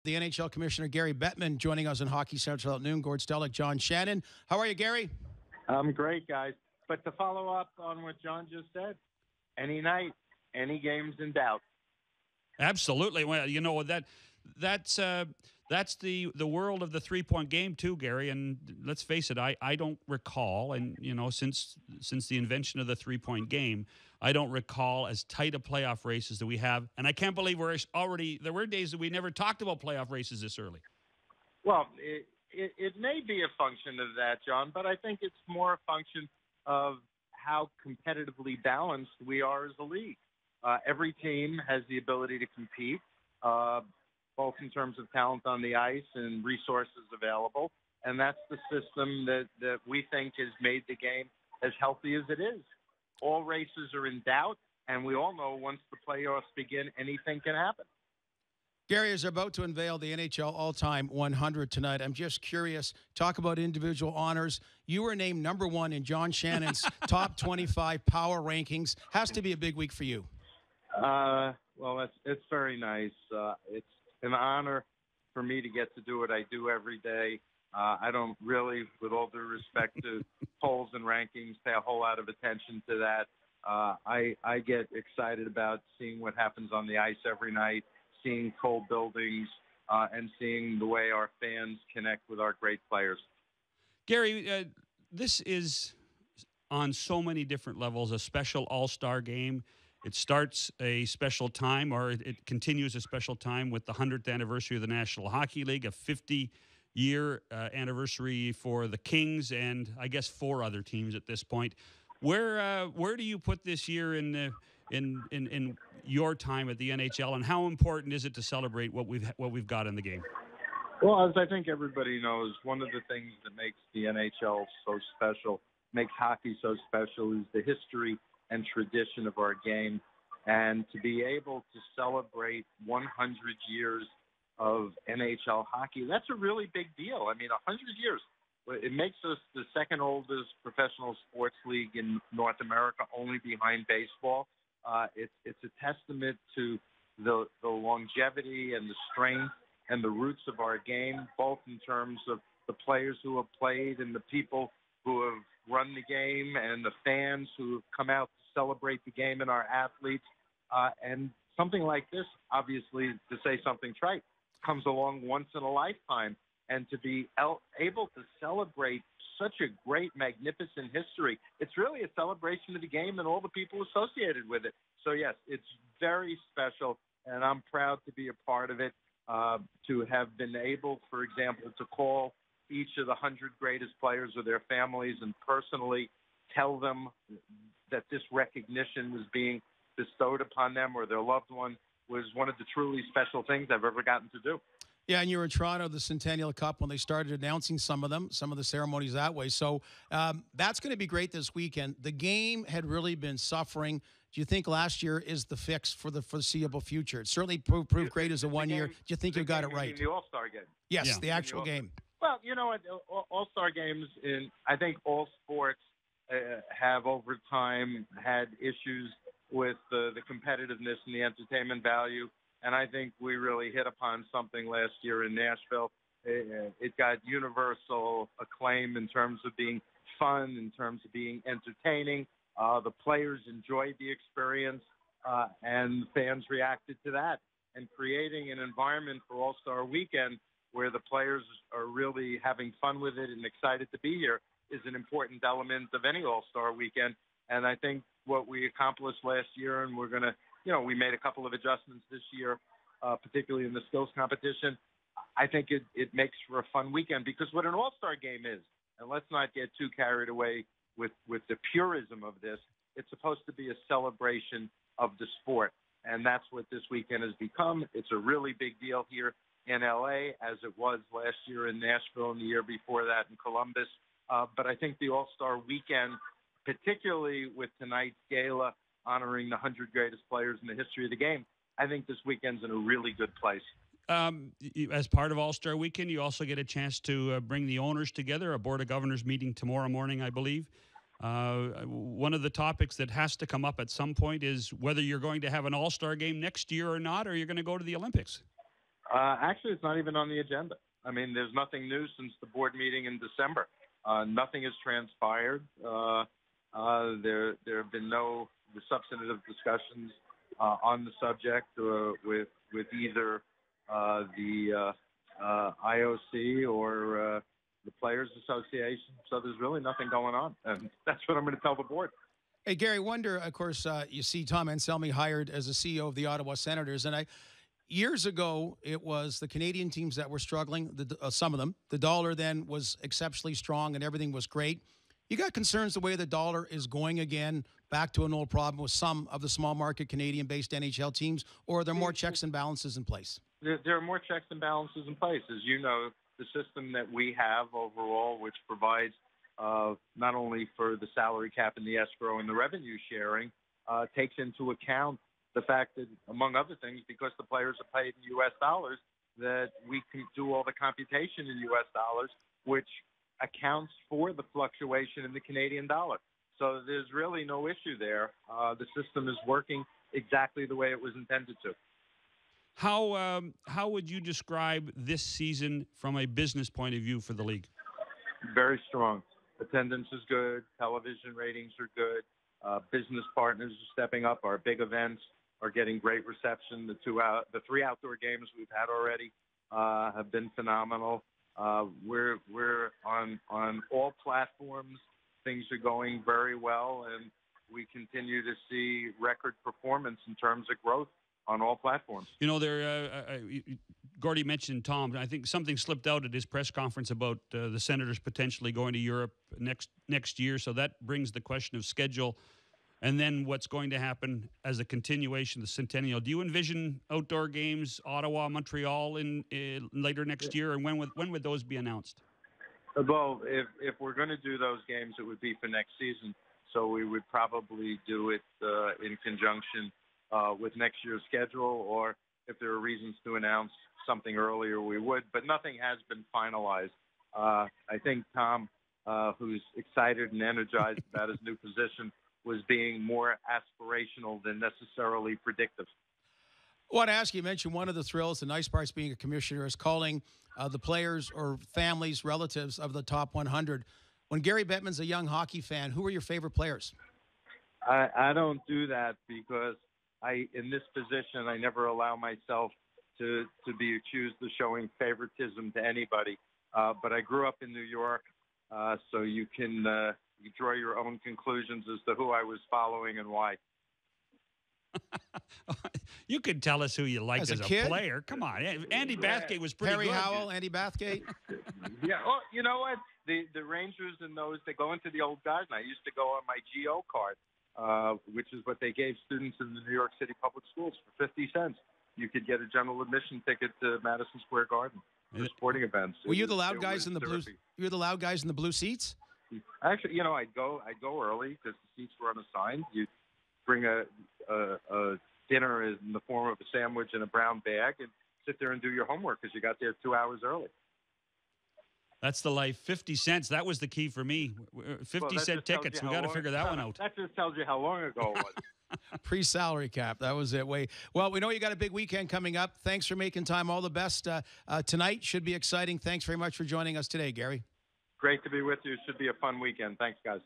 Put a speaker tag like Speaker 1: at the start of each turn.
Speaker 1: The NHL Commissioner Gary Bettman joining us on Hockey Central at noon. Gord Stellick, John Shannon. How are you, Gary?
Speaker 2: I'm great, guys. But to follow up on what John just said, any night, any game's in doubt.
Speaker 3: Absolutely. Well, you know that's the world of the 3-point game too, Gary. And let's face it, I don't recall, and since the invention of the 3-point game, I don't recall as tight a playoff races that we have. And I can't believe there were days that we never talked about playoff races this early.
Speaker 2: Well, it may be a function of that, John, but I think it's more a function of how competitively balanced we are as a league. Every team has the ability to compete, both in terms of talent on the ice and resources available. And that's the system that we think has made the game as healthy as it is. All races are in doubt, and we all know once the playoffs begin, anything can happen.
Speaker 1: Gary is about to unveil the NHL All-Time 100 tonight. I'm just curious, talk about individual honors. You were named number 1 in John Shannon's top 25 power rankings. Has to be a big week for you.
Speaker 2: Well, it's very nice. It's an honor for me to get to do what I do every day. I don't really, with all due respect to polls and rankings, pay a whole lot of attention to that. I get excited about seeing what happens on the ice every night, seeing full buildings, and seeing the way our fans connect with our great players.
Speaker 3: Gary, this is on so many different levels a special all-star game. It starts a special time, or it continues a special time with the 100th anniversary of the National Hockey League, a 50-year anniversary for the Kings, and I guess 4 other teams at this point. Where do you put this year in your time at the NHL, and how important is it to celebrate what we've got in the game?
Speaker 2: Well, as I think everybody knows, one of the things that makes the NHL so special, makes hockey so special, is the history and tradition of our game. And to be able to celebrate 100 years of NHL hockey, that's a really big deal. I mean, 100 years. It makes us the second oldest professional sports league in North America, only behind baseball. It's a testament to the longevity and the strength and the roots of our game, both in terms of the players who have played and the people who have run the game and the fans who have come out to celebrate the game and our athletes. And something like this, obviously, to say something trite, comes along once in a lifetime. And to be able to celebrate such a great, magnificent history, it's really a celebration of the game and all the people associated with it. So, yes, it's very special, and I'm proud to be a part of it, to have been able, for example, to call each of the 100 greatest players or their families and personally tell them that this recognition was being bestowed upon them or their loved one was one of the truly special things I've ever gotten to do.
Speaker 1: Yeah, and you were in Toronto, the Centennial Cup, when they started announcing some of the ceremonies that way. So that's going to be great this weekend. The game had really been suffering. Do you think last year is the fix for the foreseeable future? It certainly proved great as a 1 year. Do you think you got it right?
Speaker 2: The All-Star game.
Speaker 1: Yes,
Speaker 3: yeah.
Speaker 1: The actual game.
Speaker 2: Well, you know what? All-Star games, I think all sports have over time had issues with the competitiveness and the entertainment value. And I think we really hit upon something last year in Nashville. It got universal acclaim in terms of being fun, in terms of being entertaining. The players enjoyed the experience, and fans reacted to that. And creating an environment for All-Star Weekend where the players are really having fun with it and excited to be here is an important element of any All-Star Weekend. And I think what we accomplished last year, and we're going to, we made a couple of adjustments this year, particularly in the skills competition. I think it makes for a fun weekend, because what an all-star game is, and let's not get too carried away with the purism of this, it's supposed to be a celebration of the sport. And that's what this weekend has become. It's a really big deal here in L.A., as it was last year in Nashville and the year before that in Columbus. But I think the All-Star Weekend, particularly with tonight's gala honoring the 100 greatest players in the history of the game, I think this weekend's in a really good place.
Speaker 3: As part of All-Star Weekend, you also get a chance to bring the owners together, a Board of Governors meeting tomorrow morning, I believe. One of the topics that has to come up at some point is whether you're going to have an All-Star game next year or not, or you're going to go to the Olympics.
Speaker 2: Actually, it's not even on the agenda. I mean, there's nothing new since the board meeting in December. Nothing has transpired. There have been no substantive discussions on the subject with either the IOC or the Players Association. So there's really nothing going on, and that's what I'm going to tell the board.
Speaker 1: Hey, Gary, wonder, of course, you see Tom Anselmi hired as the CEO of the Ottawa Senators, and years ago, it was the Canadian teams that were struggling, some of them. The dollar then was exceptionally strong and everything was great. You got concerns the way the dollar is going again, back to an old problem with some of the small market Canadian-based NHL teams, or are there more checks and balances in place?
Speaker 2: There are more checks and balances in place. As you know, the system that we have overall, which provides not only for the salary cap and the escrow and the revenue sharing, takes into account the fact that, among other things, because the players are paid in U.S. dollars, that we can do all the computation in U.S. dollars, which accounts for the fluctuation in the Canadian dollar. So there's really no issue there. The system is working exactly the way it was intended to.
Speaker 3: How would you describe this season from a business point of view for the league?
Speaker 2: Very strong. Attendance is good. Television ratings are good. Business partners are stepping up. Our big events are getting great reception. The 3 outdoor games we've had already have been phenomenal. We're on all platforms. Things are going very well, and we continue to see record performance in terms of growth on all platforms.
Speaker 3: You know, Gordy mentioned Tom. I think something slipped out at his press conference about the Senators potentially going to Europe next year. So that brings the question of schedule, and then what's going to happen as a continuation of the Centennial. Do you envision outdoor games, Ottawa, Montreal, in later next year, and when would those be announced?
Speaker 2: Well, if we're going to do those games, it would be for next season. So we would probably do it in conjunction with next year's schedule, or if there are reasons to announce something earlier, we would. But nothing has been finalized. I think Tom, who's excited and energized about his new position, was being more aspirational than necessarily predictive.
Speaker 1: I want to ask you mentioned one of the thrills, the nice parts being a commissioner, is calling the players or families, relatives of the top 100. When Gary Bettman's a young hockey fan, who are your favorite players?
Speaker 2: I don't do that because in this position, I never allow myself to be accused of showing favoritism to anybody. But I grew up in New York, so you can draw your own conclusions as to who I was following and why.
Speaker 3: You could tell us who you liked as a player. Come on. Andy Bathgate was pretty
Speaker 1: Harry
Speaker 3: good.
Speaker 1: Howell, Andy Bathgate.
Speaker 2: Yeah. Well, you know what? The Rangers and those, they go into the old guys. And I used to go on my GO card, which is what they gave students in the New York City public schools for 50 cents. You could get a general admission ticket to Madison Square Garden for sporting events.
Speaker 1: Were you the loud guys in the blue? You were the loud guys in the blue seats?
Speaker 2: Actually, you know, I'd go early because the seats were unassigned. You'd bring a dinner in the form of a sandwich and a brown bag and sit there and do your homework because you got there 2 hours early.
Speaker 3: That's the life. 50 cents. That was the key for me. 50-cent tickets. We got to figure that one out.
Speaker 2: That just tells you how long ago it was.
Speaker 1: Pre-salary cap. That was it. Well, we know you got a big weekend coming up. Thanks for making time. All the best. Tonight should be exciting. Thanks very much for joining us today, Gary.
Speaker 2: Great to be with you. It should be a fun weekend. Thanks, guys.